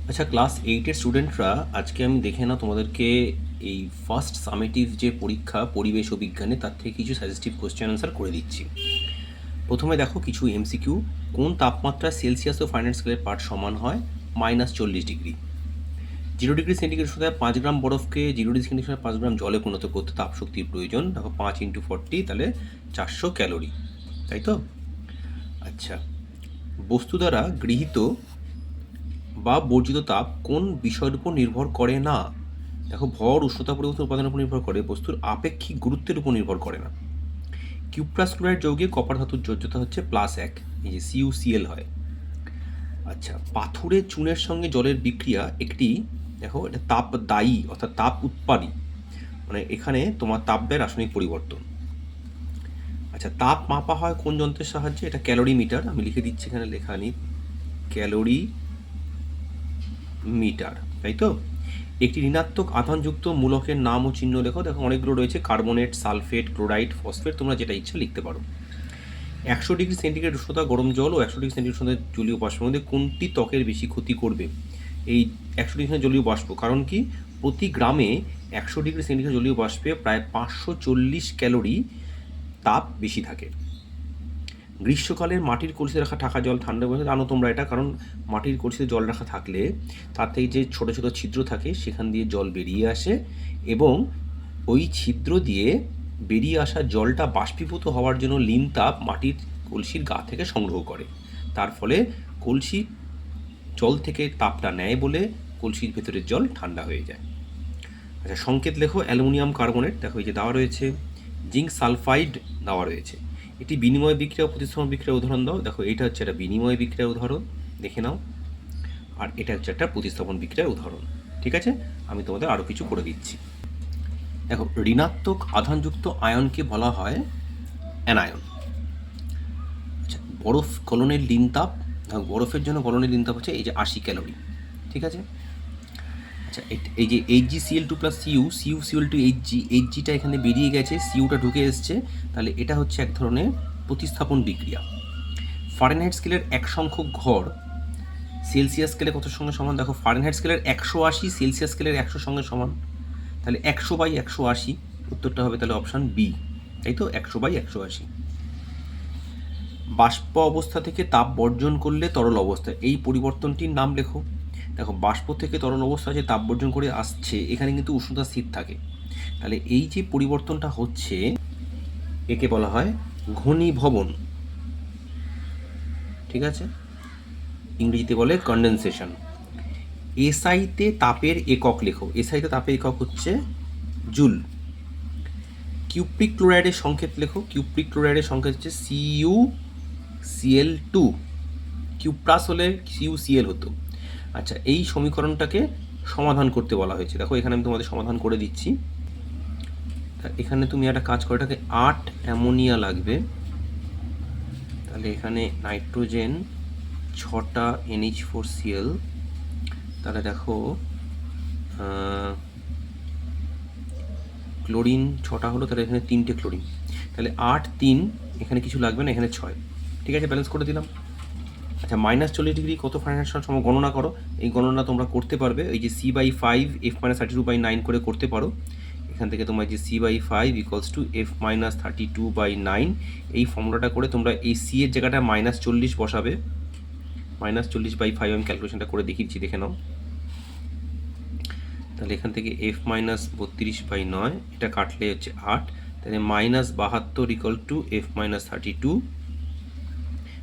আচ্ছা, ক্লাস 8-এর স্টুডেন্টরা, আজকে আমি দেখে না তোমাদেরকে এই ফার্স্ট সামেটিভ যে পরীক্ষা পরিবেশ ও বিজ্ঞানে, তার থেকে কিছু সাজেস্টিভ কোশ্চেন আনসার করে দিচ্ছি। প্রথমে দেখো কিছু এমসিকিউ। কোন তাপমাত্রায় সেলসিয়াস ও ফারেনহাইট স্কেলের পাঠ সমান হয়? -40 ডিগ্রি। 0 ডিগ্রি সেন্টিগ্রেড উষ্ণতায় 5 গ্রাম বরফকে 0 ডিগ্রি সেন্টিগ্রেড 5 গ্রাম জলে পরিণত করতে তাপশক্তির প্রয়োজন। দেখো 5 × 40, তাহলে 400 ক্যালোরি, তাই তো? আচ্ছা, বস্তু দ্বারা গৃহীত বা বর্জিত তাপ কোন বিষয়ের উপর নির্ভর করে না? দেখো, ভর, উষ্ণতা পরিবর্তন উপাদানের উপর নির্ভর করে, বস্তুর আপেক্ষিক গুরুত্বের উপর নির্ভর করে না। কিউপ্রাস ক্লোরাইড যৌগে কপার ধাতুর যোজ্যতা হচ্ছে +1, এই যে CuCl হয়। আচ্ছা, পাথুরে চুনের সঙ্গে জলের বিক্রিয়া একটি, দেখো এটা তাপদায়ী অর্থাৎ তাপ উৎপাদী, মানে এখানে তোমার তাপের রাসায়নিক পরিবর্তন। আচ্ছা, তাপ মাপা হয় কোন যন্ত্রের সাহায্যে? এটা ক্যালোরি মিটার। আমি লিখে দিচ্ছি, এখানে লেখা নেই, ক্যালোরি মিটার, তাই তো? একটি ঋণাত্মক আধানযুক্ত মূলকের নাম ও চিহ্ন লেখো। দেখো অনেকগুলো রয়েছে, কার্বনেট, সালফেট, ক্লোরাইড, ফসফেট, তোমরা যেটা ইচ্ছা লিখতে পারো। 100 ডিগ্রি সেন্টিগ্রেড উষ্ণতা গরম জল ও 100 ডিগ্রি সেন্টিগ্রেড উষ্ণতা জলীয় বাষ্পের মধ্যে কোনটি ত্বকের বেশি ক্ষতি করবে? এই 100 ডিগ্রি জলীয় বাষ্প। কারণ কি? প্রতি গ্রামে 100 ডিগ্রি সেন্টিগ্রেড জলীয় বাষ্পে প্রায় 540 ক্যালোরি তাপ বেশি থাকে। গ্রীষ্মকালে মাটির কলসিতে রাখা ঠাকা জল ঠান্ডা বসে, জানো তোমরা এটা, কারণ মাটির কলসিতে জল রাখা থাকলে তার থেকে যে ছোটো ছোটো ছিদ্র থাকে সেখান দিয়ে জল বেরিয়ে আসে, এবং ওই ছিদ্র দিয়ে বেরিয়ে আসা জলটা বাষ্পীভূত হওয়ার জন্য লিন তাপ মাটির কলসির গা থেকে সংগ্রহ করে। তার ফলে কলসি জল থেকে তাপটা নেয় বলে কলসির ভেতরের জল ঠান্ডা হয়ে যায়। আচ্ছা, সংকেত লেখো। অ্যালুমিনিয়াম কার্বনেট, দেখো এই যে দেওয়া রয়েছে। জিঙ্ক সালফাইড দেওয়া রয়েছে। এটি বিনিময় বিক্রিয়া ও প্রতিস্থাপন বিক্রিয়ার উদাহরণ দাও। দেখো এটা হচ্ছে একটা বিনিময় বিক্রিয়ার উদাহরণ, দেখে নাও। আর এটা হচ্ছে একটা প্রতিস্থাপন বিক্রিয়ার উদাহরণ। ঠিক আছে, আমি তোমাদের আরও কিছু করে দিচ্ছি। দেখো, ঋণাত্মক আধানযুক্ত আয়নকে বলা হয় অ্যানায়ন। আচ্ছা, বরফ গলনের লিন তাপ, দেখো বরফের জন্য গলনের লিন তাপ হচ্ছে এই যে 80 ক্যালোরি। ঠিক আছে। আচ্ছা, এই যে HgCl2+Cu, CuCl2 Hgটা এখানে বেরিয়ে গেছে, সিউটা ঢুকে এসছে, তাহলে এটা হচ্ছে এক ধরনের প্রতিস্থাপন বিক্রিয়া। ফারেনহাইট স্কেলের এক সংখ্যক ঘর সেলসিয়াস স্কেলে কত সঙ্গে সমান? দেখো, ফারেনহাইট স্কেলের 180 সেলসিয়াস স্কেলের 100 সঙ্গে সমান, তাহলে 100/180, উত্তরটা হবে তাহলে অপশান বি, তাই তো, 100/180। বাষ্প অবস্থা থেকে তাপ বর্জন করলে তরল অবস্থায়, এই পরিবর্তনটির নাম লেখো। দেখো, বাষ্প থেকে তরল অবস্থায় যে তাপ বর্জন করে আসছে, এখানে কিন্তু উষ্ণতা স্থির থাকে, তাহলে এই যে পরিবর্তনটা হচ্ছে একে বলা হয় ঘনীভবন। ঠিক আছে, ইংরেজিতে বলে কন্ডেনসেশন। এসআইতে তাপের একক লেখো। এসআইতে তাপের একক হচ্ছে জুল। কিউপ্রিক ক্লোরাইডের সংকেত লেখো। কিউপ্রিক ক্লোরাইডের সংকেত হচ্ছে CuCl2। কিউপ্রাস হলে CuCl হতো। আচ্ছা, এই সমীকরণটাকে সমাধান করতে বলা হয়েছে। দেখো এখানে আমি তোমাদের সমাধান করে দিচ্ছি। এখানে তুমি একটা কাজ করো, এটাকে 8 অ্যামোনিয়া লাগবে, তাহলে এখানে নাইট্রোজেন 6টা NH4Cl, তাহলে দেখো ক্লোরিন 6টা হলো, তাহলে এখানে 3টে ক্লোরিন, তাহলে 8 3, এখানে কিছু লাগবে না, এখানে 6। ঠিক আছে, ব্যালেন্স করে দিলাম। আচ্ছা, -40 ডিগ্রি কত ফারেনহাইট সমান গণনা করো। এই গণনা তোমরা করতে পারবে, এই যে C/5 F-32/9 করে করতে পারো। এখান থেকে তোমার যে C/5 = F-32/9, এই ফর্মুলাটা করে তোমরা এই C এর জায়গাটা -40 বসাবে। -40/5 আমি ক্যালকুলেশনটা করে দেখিয়েছি, দেখে নাও। তাহলে এখান থেকে F-32/9, এটা কাটলে হচ্ছে 8, তাহলে -72 = F-32,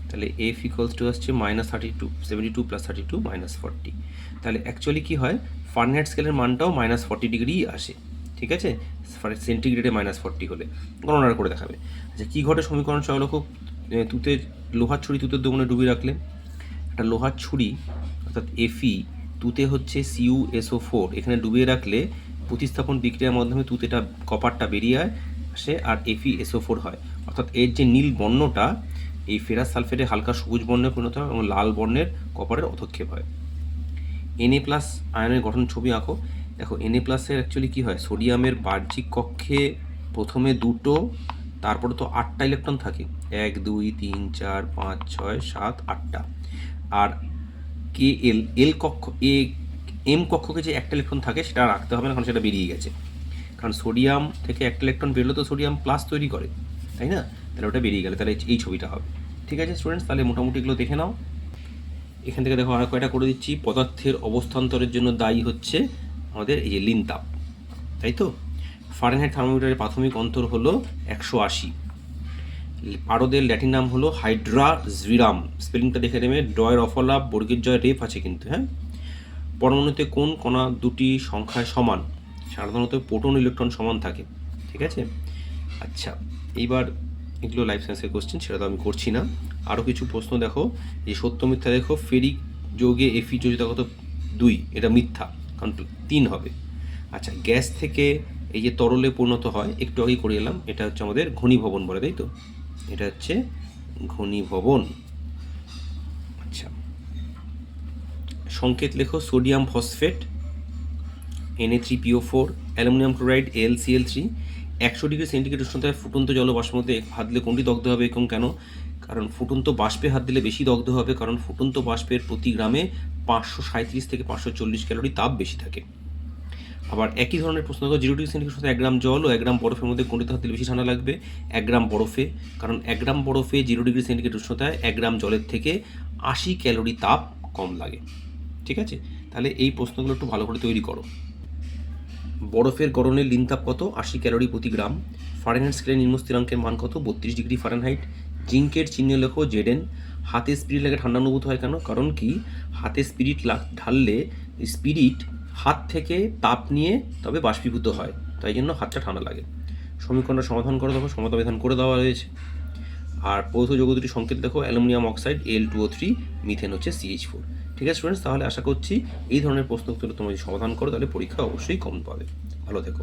তাহলে F আসছে -32, 72 + 32 -40। তাহলে অ্যাকচুয়ালি কী হয়, ফারেনহাইট স্কেলের মানটাও -40 ডিগ্রি আসে। ঠিক আছে, সেন্টিগ্রেডে -40 হলে গণনা করে দেখাবে। আচ্ছা, কী ঘটে সমীকরণ সহলক্ষ। তুতের লোহার ছুরি তুতের দোকানে ডুবিয়ে রাখলে, একটা লোহার ছুরি অর্থাৎ Fe, তুতে হচ্ছে CuSO4, এখানে ডুবিয়ে রাখলে প্রতিস্থাপন বিক্রিয়ার মাধ্যমে তুতেটা কপারটা বেরিয়ে আসে আর FeSO4 হয়, অর্থাৎ এর যে নীল বর্ণটা এই ফেরাস সালফেটে হালকা সবুজ বর্ণে পরিণত হয় এবং লাল বর্ণের কপারের অধক্ষেপ হয়। Na+ আয়নের গঠন ছবি আঁকো। দেখো, Na+ এর অ্যাকচুয়ালি কী হয়, সোডিয়ামের বাহ্যিক কক্ষে প্রথমে 2টো, তারপরে তো 8টা ইলেকট্রন থাকে, 1 2 3 4 5 6 7 8টা, আর কে এল, এল কক্ষ এ এম কক্ষকে যে একটা ইলেকট্রন থাকে সেটা রাখতে হবে না, কারণ সেটা বেরিয়ে গেছে। কারণ সোডিয়াম থেকে একটা ইলেকট্রন বেরোলে তো সোডিয়াম প্লাস তৈরি করে, তাই না? তাহলে ওটা বেরিয়ে গেলে তাহলে এই ছবিটা হবে। ঠিক আছে স্টুডেন্টস, তাহলে মোটামুটি এগুলো দেখে নাও। এখান থেকে দেখো আর কয়টা করে দিচ্ছি। পদার্থের অবস্থান্তরের জন্য দায়ী হচ্ছে আমাদের এই যে লিন তাপ, তাই তো। ফারেনহাইট থার্মোমিটারের প্রাথমিক অন্তর হলো 180। পারদের ল্যাটিন নাম হলো হাইড্রাজিরাম, স্পেলিংটা দেখে নেবে, ডয়ের অফলাভ, বর্গের জয় রেফ আছে কিন্তু, হ্যাঁ। পরমাণুতে কোন কণা দুটি সংখ্যায় সমান? সাধারণত প্রোটন ইলেকট্রন সমান থাকে, ঠিক আছে। আচ্ছা, এইবার এগুলো লাইফ সায়েন্সের কোশ্চেন, সেটা তো আমি করছি না। আরও কিছু প্রশ্ন দেখো, যে সত্য মিথ্যা দেখো। ফেরিক যোগে এফি যোজিতা কত? 2, এটা মিথ্যা, কারণ 3 হবে। আচ্ছা, গ্যাস থেকে এই যে তরলে পরিণত হয়, একটু আগেই করে এলাম, এটা হচ্ছে আমাদের ঘনীভবন বলে, তাই তো। এটা হচ্ছে ঘনীভবন। আচ্ছা, সংকেত লেখো। Sodium phosphate Na3PO4, aluminium chloride AlCl3। 100 degree centigrade উষ্ণতায় ফুটন্ত জল ও বাষ্পের মধ্যে হাত দিলে কোনটি দগ্ধ হবে এবং কেন? কারণ ফুটন্ত বাষ্পে হাত দিলে বেশি দগ্ধ হবে, কারণ ফুটন্ত বাষ্পের প্রতি গ্রামে 537 থেকে 540 ক্যালোরি তাপ বেশি থাকে। আবার একই ধরনের প্রশ্ন দেখো, 0 ডিগ্রি সেন্টিগ্রেড উষ্ণতায় 1 গ্রাম জল ও 1 গ্রাম বরফের মধ্যে কোনটিতে হাত দিলে বেশি ঠান্ডা লাগবে? 1 গ্রাম বরফে, কারণ 1 গ্রাম বরফে 0 ডিগ্রি সেন্টিগ্রেড উষ্ণতায় 1 গ্রাম জলের থেকে 80 ক্যালোরি তাপ কম লাগে। ঠিক আছে, তাহলে এই প্রশ্নগুলো একটু ভালো করে তৈরি করো। বরফের গড়নের লিন তাপ কত? 80 ক্যালোরি প্রতি গ্রাম। ফারেনহাইট স্কেলের নিম্ন স্থিরাঙ্কের মান কত? 32 ডিগ্রি ফারেনহাইট। জিঙ্কের চিহ্ন লেখো Zn। হাতে স্পিরিট লাগে ঠান্ডা অনুভূত হয় কেন? কারণ কি, হাতে স্পিরিট ঢাললে স্পিরিট হাত থেকে তাপ নিয়ে তবে বাষ্পীভূত হয়, তাই জন্য হাতটা ঠান্ডা লাগে। সমীকরণটা সমাধান করে দেখো, সমাধান বিধান করে দেওয়া রয়েছে। আর পৌধ যৌগ দুটি সংকেত দেখো, অ্যালুমিনিয়াম অক্সাইড Al2O3, মিথেন হচ্ছে CH4। ঠিক আছে স্টুডেন্টস, তাহলে আশা করছি এই ধরনের প্রশ্ন উত্তর তোমরা যদি সমাধান করো তাহলে পরীক্ষা অবশ্যই কম পাবে। ভালো থেকো।